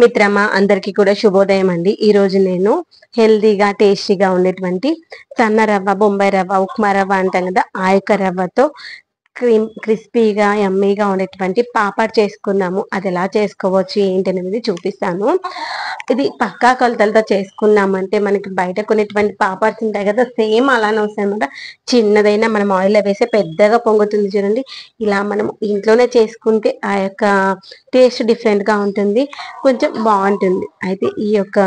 మిత్రమా అందరికీ కూడా శుభోదయం అండి. ఈ రోజు నేను హెల్దీగా టేస్టీగా ఉండేటువంటి సన్న రవ్వ, బొంబాయి రవ్వ, ఉప్మా రవ్వ అంటాం కదా, ఆ యొక్క రవ్వతో క్రిస్పీగా యమ్మీగా ఉండేటువంటి పాపడ్ చేసుకున్నాము. అది ఎలా చేసుకోవచ్చు ఏంటి అనేది చూపిస్తాను. ఇది పక్కా కొలతలతో చేసుకున్నామంటే మనకి బయట కొనేటువంటి పాపడ్స్ ఉంటాయి కదా, సేమ్ అలానే వస్తాయి అనమాట. చిన్నదైనా మనం ఆయిల్లో వేస్తే పెద్దగా పొంగుతుంది చూడండి. ఇలా మనం ఇంట్లోనే చేసుకుంటే ఆ యొక్క టేస్ట్ డిఫరెంట్ గా ఉంటుంది, కొంచెం బాగుంటుంది. అయితే ఈ యొక్క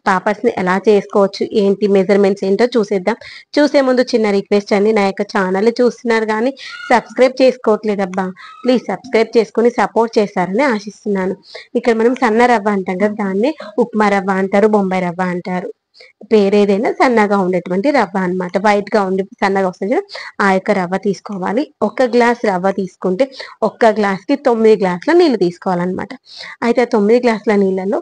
పాపడ్స్ ని ఎలా చేసుకోవచ్చు, ఏంటి మెజర్మెంట్స్ ఏంటో చూసేద్దాం. చూసే ముందు చిన్న రిక్వెస్ట్ అండి, నా యొక్క ఛానల్ చూస్తున్నారు కానీ సబ్స్క్రైబ్ చేసుకోవట్లేదబ్బా, ప్లీజ్ సబ్స్క్రైబ్ చేసుకుని సపోర్ట్ చేస్తారని ఆశిస్తున్నాను. ఇక్కడ మనం సన్న రవ్వ అంటాం కదా, దాన్ని ఉప్మా రవ్వ అంటారు, బొంబాయి రవ్వ అంటారు. పేరేదైనా సన్నగా ఉండేటువంటి రవ్వ అనమాట. వైట్ గా ఉండి సన్నగా వస్తుంది కదా, ఆ యొక్క రవ్వ తీసుకోవాలి. ఒక గ్లాస్ రవ్వ తీసుకుంటే ఒక్క గ్లాస్ కి 9 గ్లాసుల నీళ్లు తీసుకోవాలన్నమాట. అయితే ఆ 9 గ్లాసుల నీళ్ళలో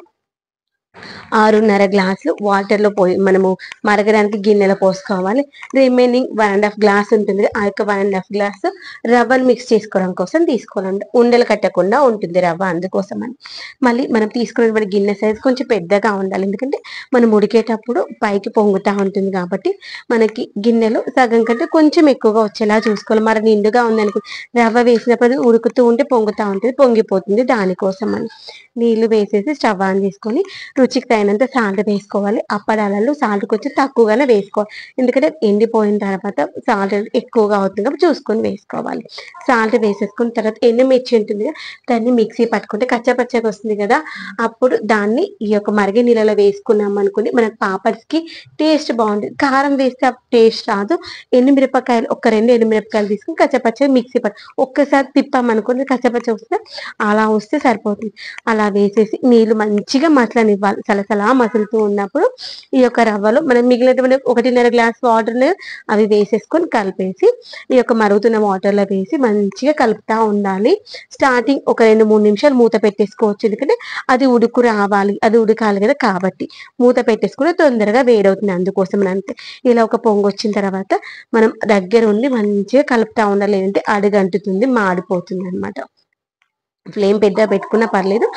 6.5 గ్లాసులు వాటర్ లో పోయి మనము మరగడానికి గిన్నెలో పోసుకోవాలి. రిమైనింగ్ 1.5 గ్లాస్ ఉంటుంది, ఆ యొక్క 1.5 గ్లాస్ రవ్వను మిక్స్ చేసుకోవడం కోసం తీసుకోవాలండి. ఉండలు కట్టకుండా ఉంటుంది రవ్వ, అందుకోసం అని. మళ్ళీ మనం తీసుకున్నటువంటి గిన్నె సైజ్ కొంచెం పెద్దగా ఉండాలి, ఎందుకంటే మనం ఉడికేటప్పుడు పైకి పొంగుతూ ఉంటుంది కాబట్టి మనకి గిన్నెలో సగం కంటే కొంచెం ఎక్కువగా వచ్చేలా చూసుకోవాలి. మరి నిండుగా ఉందనుకో, రవ్వ వేసినప్పుడు ఉడుకుతూ ఉంటే పొంగుతూ ఉంటుంది, పొంగిపోతుంది. దానికోసం అని నీళ్లు వేసేసి స్టవ్ ఆన్ చేసుకొని రుచికి తగినంత సాల్ట్ వేసుకోవాలి. అప్పడాలలో సాల్ట్ కొంచెం తక్కువగానే వేసుకోవాలి, ఎందుకంటే ఎండిపోయిన తర్వాత సాల్ట్ ఎక్కువగా అవుతుంది కాబట్టి చూసుకొని వేసుకోవాలి. సాల్ట్ వేసేసుకున్న తర్వాత ఎండుమిర్చి ఉంటుంది కదా, దాన్ని మిక్సీ పట్టుకుంటే కచ్చపచ్చగా వస్తుంది కదా, అప్పుడు దాన్ని ఈ యొక్క మరిగే నీళ్ళలో వేసుకున్నాం అనుకుని మనకు పాపడ్స్ కి టేస్ట్ బాగుంటుంది. కారం వేస్తే ఆ టేస్ట్ రాదు. ఎండుమిరపకాయలు ఒక 2 ఎండుమిరపకాయలు తీసుకుని కచ్చపచ్చగా మిక్సీ ఒక్కసారి తిప్పామనుకోండి, కచ్చపచ్చ వస్తే అలా వస్తే సరిపోతుంది. అలా వేసేసి నీళ్లు మంచిగా మసలనివ్వాలి. సలసలా మసులుతూ ఉన్నప్పుడు ఈ యొక్క రవ్వలో మనం మిగిలినటువంటి 1.5 గ్లాస్ వాటర్ అవి వేసేసుకొని కలిపేసి ఈ యొక్క మరుగుతున్న వాటర్ లో వేసి మంచిగా కలుపుతా ఉండాలి. స్టార్టింగ్ ఒక 2-3 నిమిషాలు మూత పెట్టేసుకోవచ్చు, ఎందుకంటే అది ఉడుకు రావాలి, అది ఉడకాలి కదా, కాబట్టి మూత పెట్టేసుకుని తొందరగా వేడవుతుంది, అందుకోసం. అంతే. ఇలా ఒక పొంగు వచ్చిన తర్వాత మనం దగ్గర ఉండి మంచిగా కలుపుతా ఉండాలి, లేదంటే అడుగంటుతుంది, మాడిపోతుంది అనమాట. ఫ్లేమ్ పెద్దగా పెట్టుకున్నా పర్లేదు,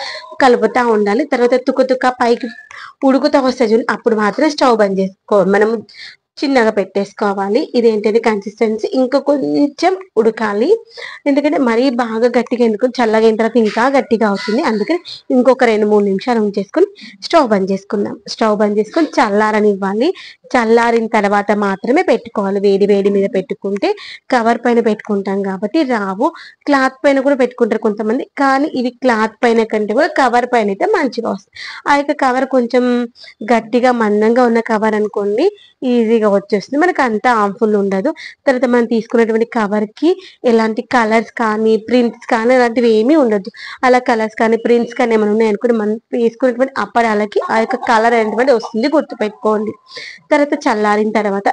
కలుపుతా ఉండాలి. తర్వాత తుక్క పైకి ఉడుకుతా వస్తుంది చూడండి, అప్పుడు మాత్రం స్టవ్ బంద్ చేసుకో, మనం చిన్నగా పెట్టేసుకోవాలి. ఇదేంటిది కన్సిస్టెన్సీ ఇంకా కొంచెం ఉడకాలి, ఎందుకంటే మరీ బాగా గట్టిగా ఎందుకు, చల్లగా అయిన తర్వాత ఇంకా గట్టిగా అవుతుంది. అందుకని ఇంకొక 2-3 నిమిషాలు ఉంచేసుకొని స్టవ్ బంద్ చేసుకుందాం. స్టవ్ బంద్ చేసుకొని చల్లారనివ్వాలి. చల్లారిన తర్వాత మాత్రమే పెట్టుకోవాలి. వేడి వేడి మీద పెట్టుకుంటే కవర్ పైన పెట్టుకుంటాం కాబట్టి రావు. క్లాత్ పైన కూడా పెట్టుకుంటారు కొంతమంది, కానీ ఇవి క్లాత్ పైన కంటే కూడా కవర్ పైన అయితే మంచిగా వస్తుంది. ఆ యొక్క కవర్ కొంచెం గట్టిగా మందంగా ఉన్న కవర్ అనుకోండి, ఈజీగా వచ్చేస్తుంది, మనకు అంత హార్మ్ఫుల్ ఉండదు. తర్వాత మనం తీసుకున్నటువంటి కవర్ కి ఎలాంటి కలర్స్ కానీ ప్రింట్స్ కానీ అలాంటివి ఏమీ ఉండదు. అలా కలర్స్ కానీ ప్రింట్స్ కానీ ఏమైనా ఉన్నాయనుకోండి, మనం వేసుకున్నటువంటి అప్పడాలకి ఆ యొక్క కలర్ అనేటువంటి వస్తుంది, గుర్తుపెట్టుకోండి. తర్వాత చల్లారిన తర్వాత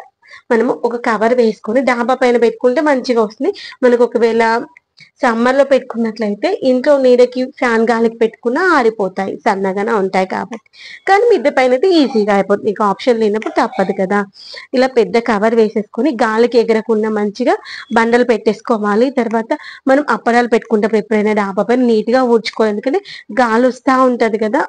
మనము ఒక కవర్ వేసుకొని డాబా పైన పెట్టుకుంటే మంచిగా వస్తుంది. మనకు ఒకవేళ సమ్మర్ లో పెట్టుకున్నట్లయితే ఇంట్లో నీడకి ఫ్యాన్ గాలికి పెట్టుకున్నా ఆరిపోతాయి, సన్నగానే ఉంటాయి కాబట్టి. కానీ మిద్దె పైన అయితే ఈజీగా అయిపోతుంది, నీకు ఆప్షన్ లేనప్పుడు తప్పదు కదా. ఇలా పెద్ద కవర్ వేసేసుకొని గాలికి ఎగరకుండా మంచిగా బండలు పెట్టేసుకోవాలి. తర్వాత మనం అప్పడాలు పెట్టుకుంటే ఎప్పుడైనా డాబా పైన నీట్ గా ఊడ్చుకోవాలి, ఎందుకంటే గాలి వస్తూ ఉంటది కదా,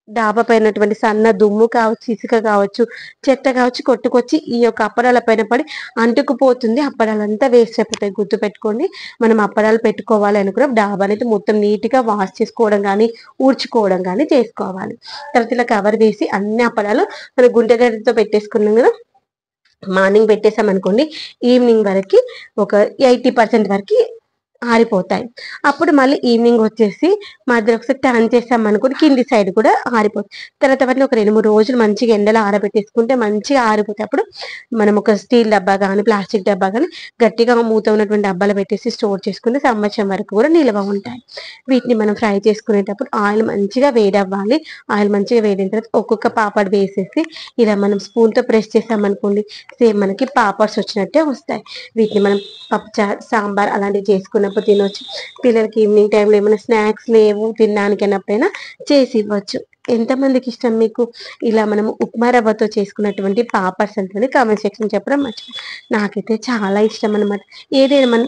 డాబా పైనటువంటి సన్న దుమ్ము కావచ్చు, ఇసుక కావచ్చు, చెత్త కావచ్చు కొట్టుకొచ్చి ఈ యొక్క అప్పడాల పైన పడి అంటుకుపోతుంది, అప్పడాలంతా వేస్ట్ అయిపోతాయి. గుర్తు పెట్టుకోండి, మనం అప్పడాలు పెట్టుకోవాలి అనుకున్న డాబా అనేది మొత్తం నీట్ గా వాష్ చేసుకోవడం కానీ ఊడ్చుకోవడం కానీ చేసుకోవాలి. తర్వాత ఇలా కవర్ వేసి అన్ని అప్పడాలు మన గుంటగడ్డతో పెట్టేసుకున్నాం కదా, మార్నింగ్ పెట్టేసాం అనుకోండి, ఈవినింగ్ వరకు ఒక 80% వరకు ఆరిపోతాయి. అప్పుడు మళ్ళీ ఈవినింగ్ వచ్చేసి మధ్యలో ఒకసారి టర్న్ చేసాం అనుకోండి, కింది సైడ్ కూడా ఆరిపోతుంది. తర్వాత వాటిని ఒక 2-3 రోజులు మంచిగా ఎండలో ఆరబెట్టేసుకుంటే మంచిగా ఆరిపోతాయి. అప్పుడు మనం ఒక స్టీల్ డబ్బా కానీ ప్లాస్టిక్ డబ్బా కానీ గట్టిగా మూత ఉన్నటువంటి డబ్బాలు పెట్టేసి స్టోర్ చేసుకుంటే సంవత్సరం వరకు కూడా నిల్వ ఉంటాయి. వీటిని మనం ఫ్రై చేసుకునేటప్పుడు ఆయిల్ మంచిగా వేడవ్వాలి. ఆయిల్ మంచిగా వేడిన తర్వాత ఒక్కొక్క పాపడ్ వేసేసి ఇలా మనం స్పూన్ తో ప్రెస్ చేసామనుకోండి, సేమ్ మనకి పాపడ్స్ వచ్చినట్టే వస్తాయి. వీటిని మనం పప్పుచారు, సాంబార్ అలాంటివి చేసుకున్నప్పుడు తినొచ్చు. పిల్లలకి ఈవినింగ్ టైంలో ఏమైనా స్నాక్స్ లేవు తినడానికి అన్నప్పుడైనా చేసి ఇవ్వచ్చు. ఎంతమందికి ఇష్టం మీకు ఇలా మనము ఉప్మా రవ్వతో చేసుకున్నటువంటి పాపడ్స్ అంటే కామెంట్ సెక్షన్ చెప్పడం మర్చిపోయి. నాకైతే చాలా ఇష్టం అనమాట. ఏదైనా మనం